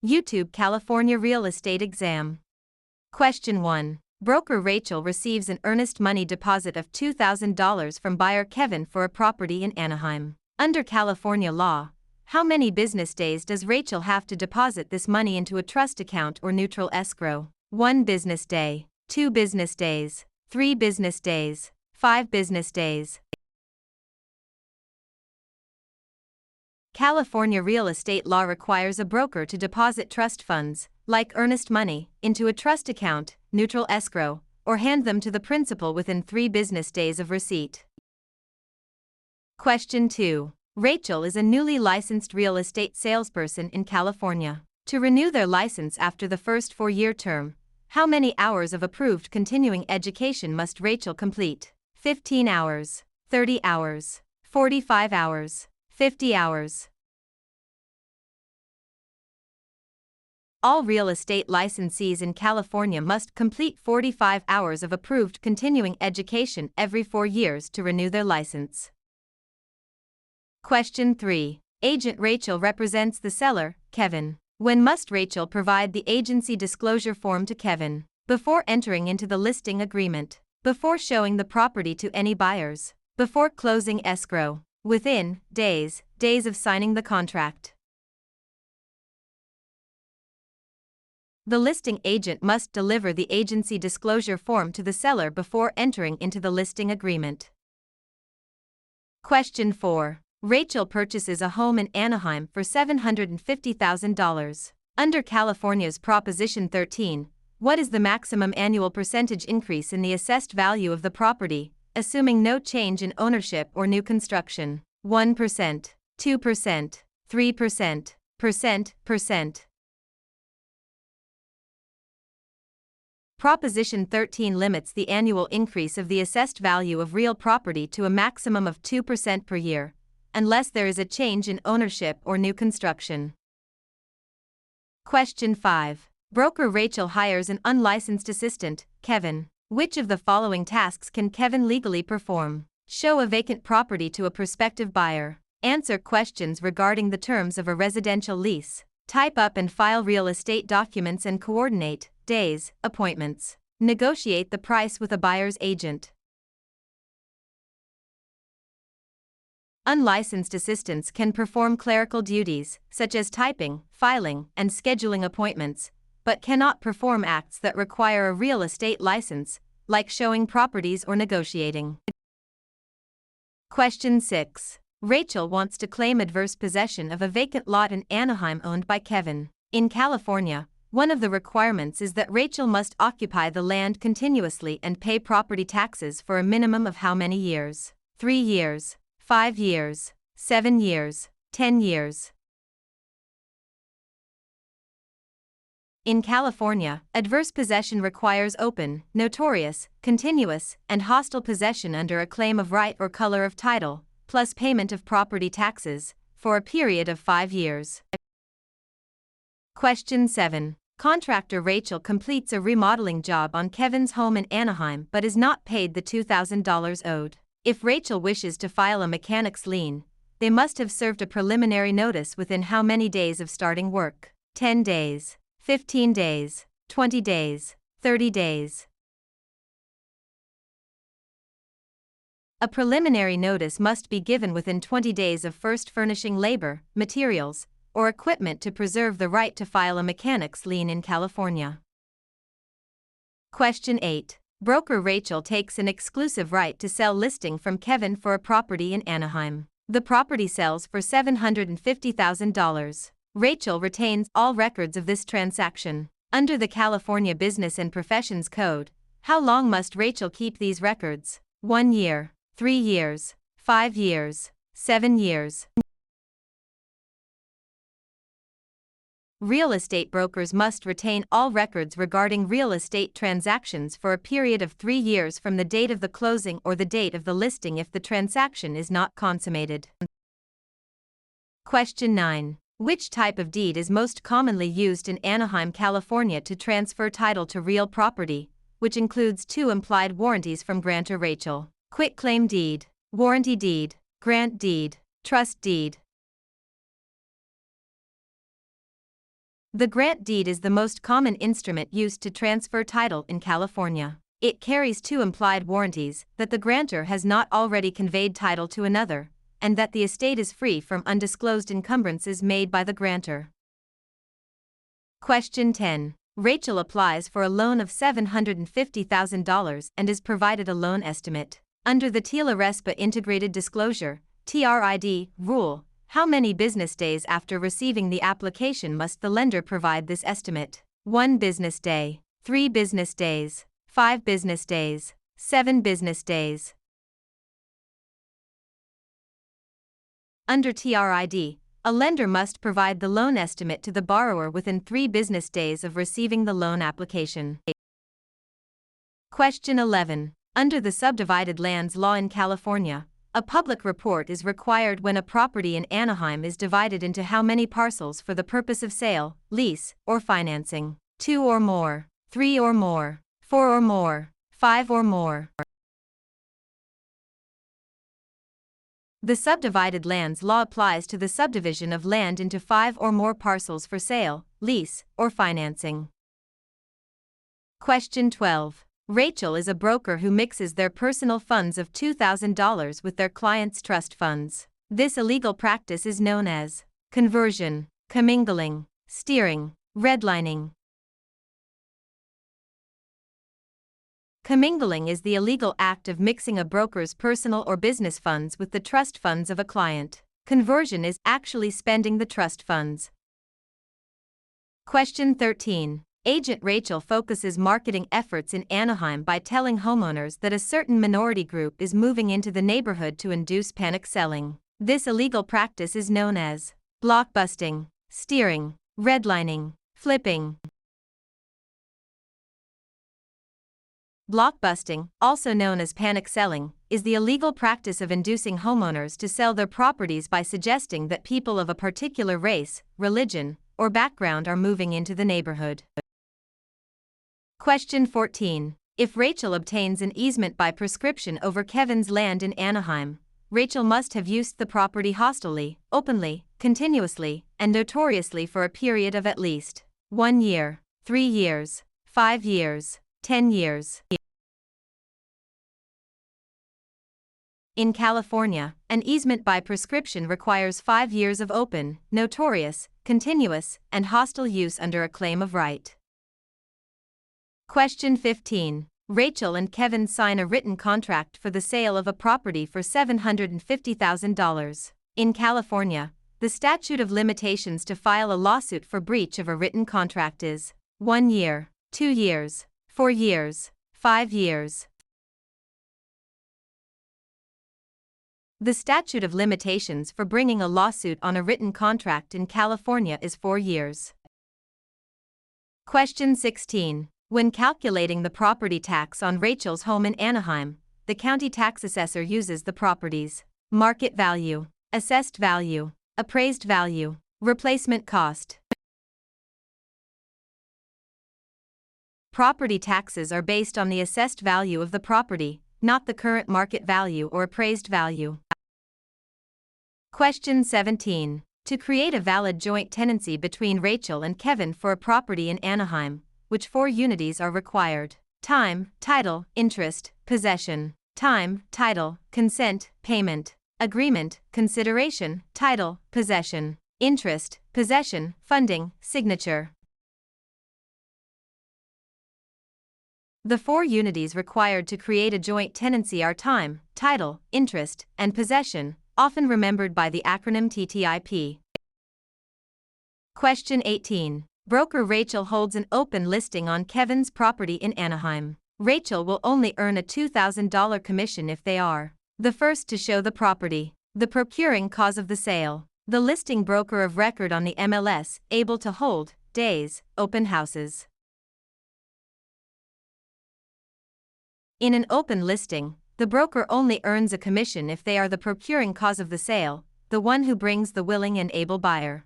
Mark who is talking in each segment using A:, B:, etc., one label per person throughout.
A: YouTube California Real Estate Exam. Question 1. Broker Rachel receives an earnest money deposit of $2,000 from buyer Kevin for a property in Anaheim. Under California law, how many business days does Rachel have to deposit this money into a trust account or neutral escrow? 1 business day, 2 business days, 3 business days, 5 business days. California real estate law requires a broker to deposit trust funds, like earnest money, into a trust account, neutral escrow, or hand them to the principal within 3 business days of receipt. Question 2. Rachel is a newly licensed real estate salesperson in California. To renew their license after the first 4-year term, how many hours of approved continuing education must Rachel complete? 15 hours, 30 hours, 45 hours, 50 hours. All real estate licensees in California must complete 45 hours of approved continuing education every 4 years to renew their license. Question 3. Agent Rachel represents the seller, Kevin. When must Rachel provide the agency disclosure form to Kevin? Before entering into the listing agreement, before showing the property to any buyers, before closing escrow, within days of signing the contract. The listing agent must deliver the agency disclosure form to the seller before entering into the listing agreement. Question 4. Rachel purchases a home in Anaheim for $750,000. Under California's Proposition 13, what is the maximum annual percentage increase in the assessed value of the property, assuming no change in ownership or new construction? 1%, 2%, 3%, percent. Proposition 13 limits the annual increase of the assessed value of real property to a maximum of 2% per year, unless there is a change in ownership or new construction. Question 5. Broker Rachel hires an unlicensed assistant, Kevin. Which of the following tasks can Kevin legally perform? Show a vacant property to a prospective buyer. Answer questions regarding the terms of a residential lease. Type up and file real estate documents and coordinate days, appointments. Negotiate the price with a buyer's agent. Unlicensed assistants can perform clerical duties, such as typing, filing, and scheduling appointments, but cannot perform acts that require a real estate license, like showing properties or negotiating. Question 6. Rachel wants to claim adverse possession of a vacant lot in Anaheim owned by Kevin. In California, one of the requirements is that Rachel must occupy the land continuously and pay property taxes for a minimum of how many years? 3 years, 5 years, 7 years, 10 years. In California, adverse possession requires open, notorious, continuous, and hostile possession under a claim of right or color of title, plus payment of property taxes, for a period of 5 years. Question 7. Contractor Rachel completes a remodeling job on Kevin's home in Anaheim but is not paid the $2,000 owed. If Rachel wishes to file a mechanic's lien, they must have served a preliminary notice within how many days of starting work? 10 days, 15 days, 20 days, 30 days. A preliminary notice must be given within 20 days of first furnishing labor, materials, or equipment to preserve the right to file a mechanic's lien in California. Question 8. Broker Rachel takes an exclusive right to sell listing from Kevin for a property in Anaheim. The property sells for $750,000. Rachel retains all records of this transaction. Under the California Business and Professions Code, how long must Rachel keep these records? 1 year, 3 years, 5 years, 7 years. Real estate brokers must retain all records regarding real estate transactions for a period of 3 years from the date of the closing or the date of the listing if the transaction is not consummated. Question 9. Which type of deed is most commonly used in Anaheim, California to transfer title to real property, which includes 2 implied warranties from grantor Rachel? Quitclaim deed, warranty deed, grant deed, trust deed. The grant deed is the most common instrument used to transfer title in California. It carries two implied warranties that the grantor has not already conveyed title to another, and that the estate is free from undisclosed encumbrances made by the grantor. Question 10. Rachel applies for a loan of $750,000 and is provided a loan estimate. Under the TILA-RESPA Integrated Disclosure (TRID) rule, how many business days after receiving the application must the lender provide this estimate? 1 business day, 3 business days, 5 business days, 7 business days. Under TRID, a lender must provide the loan estimate to the borrower within 3 business days of receiving the loan application. Question 11. Under the subdivided lands law in California, a public report is required when a property in Anaheim is divided into how many parcels for the purpose of sale, lease, or financing. 2 or more, 3 or more, 4 or more, 5 or more. The subdivided lands law applies to the subdivision of land into 5 or more parcels for sale, lease, or financing. Question 12. Rachel is a broker who mixes their personal funds of $2,000 with their clients' trust funds. This illegal practice is known as conversion, commingling, steering, redlining. Commingling is the illegal act of mixing a broker's personal or business funds with the trust funds of a client. Conversion is actually spending the trust funds. Question 13. Agent Rachel focuses marketing efforts in Anaheim by telling homeowners that a certain minority group is moving into the neighborhood to induce panic selling. This illegal practice is known as blockbusting, steering, redlining, flipping. Blockbusting, also known as panic selling, is the illegal practice of inducing homeowners to sell their properties by suggesting that people of a particular race, religion, or background are moving into the neighborhood. Question 14. If Rachel obtains an easement by prescription over Kevin's land in Anaheim, Rachel must have used the property hostilely, openly, continuously, and notoriously for a period of at least 1 year, 3 years, 5 years, 10 years. In California, an easement by prescription requires 5 years of open, notorious, continuous, and hostile use under a claim of right. Question 15. Rachel and Kevin sign a written contract for the sale of a property for $750,000. In California, the statute of limitations to file a lawsuit for breach of a written contract is 1 year, 2 years, 4 years, 5 years. The statute of limitations for bringing a lawsuit on a written contract in California is 4 years. Question 16. When calculating the property tax on Rachel's home in Anaheim, the county tax assessor uses the property's market value, assessed value, appraised value, replacement cost. Property taxes are based on the assessed value of the property, not the current market value or appraised value. Question 17. To create a valid joint tenancy between Rachel and Kevin for a property in Anaheim, which 4 unities are required? Time, title, interest, possession. Time, title, consent, payment. Agreement, consideration, title, possession. Interest, possession, funding, signature. The 4 unities required to create a joint tenancy are time, title, interest, and possession, often remembered by the acronym TTIP. Question 18. Broker Rachel holds an open listing on Kevin's property in Anaheim. Rachel will only earn a $2,000 commission if they are the first to show the property, the procuring cause of the sale, the listing broker of record on the MLS, able to hold days, open houses. In an open listing, the broker only earns a commission if they are the procuring cause of the sale, the one who brings the willing and able buyer.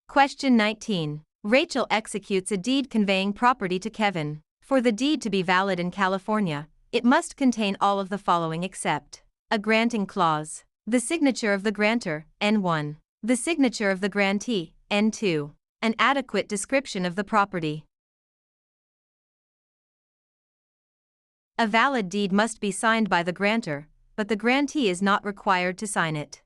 A: Question 19. Rachel executes a deed conveying property to Kevin. For the deed to be valid in California, it must contain all of the following except a granting clause, the signature of the grantor, N1, the signature of the grantee, N2, An adequate description of the property. A valid deed must be signed by the grantor, but the grantee is not required to sign it.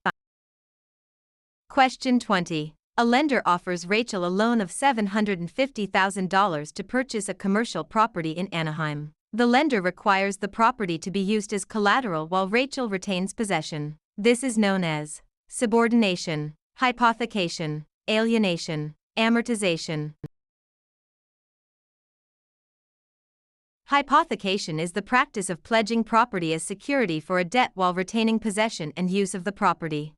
A: Question 20. A lender offers Rachel a loan of $750,000 to purchase a commercial property in Anaheim. The lender requires the property to be used as collateral while Rachel retains possession. This is known as subordination, hypothecation, alienation, amortization. Hypothecation is the practice of pledging property as security for a debt while retaining possession and use of the property.